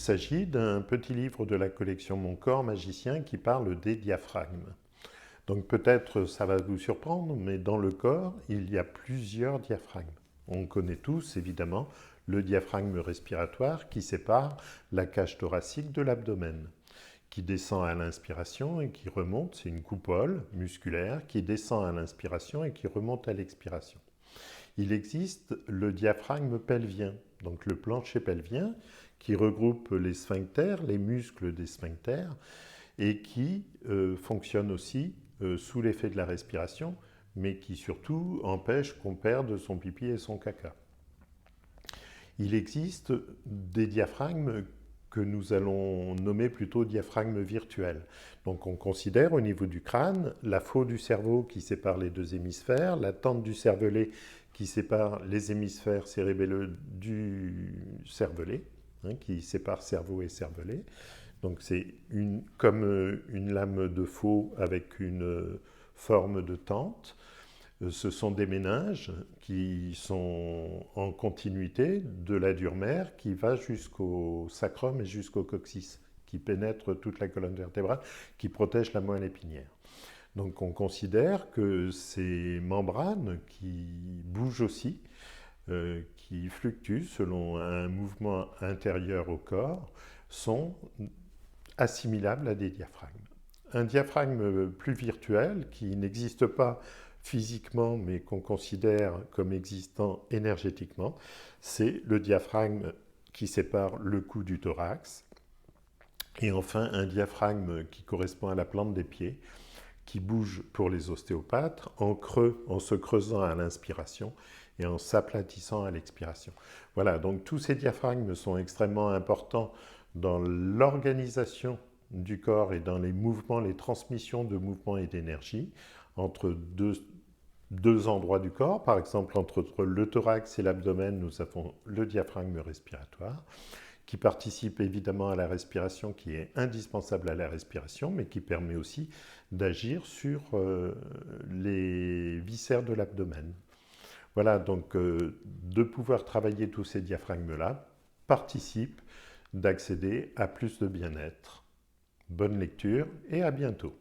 s'agit d'un petit livre de la collection Mon corps magicien qui parle des diaphragmes. Donc peut-être ça va vous surprendre, mais dans le corps, il y a plusieurs diaphragmes. On connaît tous évidemment le diaphragme respiratoire qui sépare la cage thoracique de l'abdomen, qui descend à l'inspiration et qui remonte, c'est une coupole musculaire qui descend à l'inspiration et qui remonte à l'expiration. Il existe le diaphragme pelvien, donc le plancher pelvien, qui regroupe les sphincters, les muscles des sphincters, et qui fonctionne aussi sous l'effet de la respiration, mais qui surtout empêche qu'on perde son pipi et son caca. Il existe des diaphragmes que nous allons nommer plutôt diaphragmes virtuels. Donc on considère au niveau du crâne la faute du cerveau qui sépare les deux hémisphères, la tente du cervelet qui sépare les hémisphères cérébelleux du cervelet, qui sépare cerveau et cervelet. Donc c'est comme une lame de faux avec une forme de tente. Ce sont des méninges qui sont en continuité de la dure mère qui va jusqu'au sacrum et jusqu'au coccyx, qui pénètre toute la colonne vertébrale, qui protège la moelle épinière. Donc on considère que ces membranes qui bougent aussi, qui fluctuent selon un mouvement intérieur au corps, sont assimilables à des diaphragmes. Un diaphragme plus virtuel, qui n'existe pas physiquement, mais qu'on considère comme existant énergétiquement, c'est le diaphragme qui sépare le cou du thorax. Et enfin, un diaphragme qui correspond à la plante des pieds, qui bouge pour les ostéopathes en creux, en se creusant à l'inspiration et en s'aplatissant à l'expiration. Voilà, donc tous ces diaphragmes sont extrêmement importants dans l'organisation du corps et dans les mouvements, les transmissions de mouvements et d'énergie entre deux endroits du corps. Par exemple, entre le thorax et l'abdomen, nous avons le diaphragme respiratoire qui participe évidemment à la respiration, qui est indispensable à la respiration, mais qui permet aussi d'agir sur les viscères de l'abdomen. Voilà, donc de pouvoir travailler tous ces diaphragmes-là participe d'accéder à plus de bien-être. Bonne lecture et à bientôt.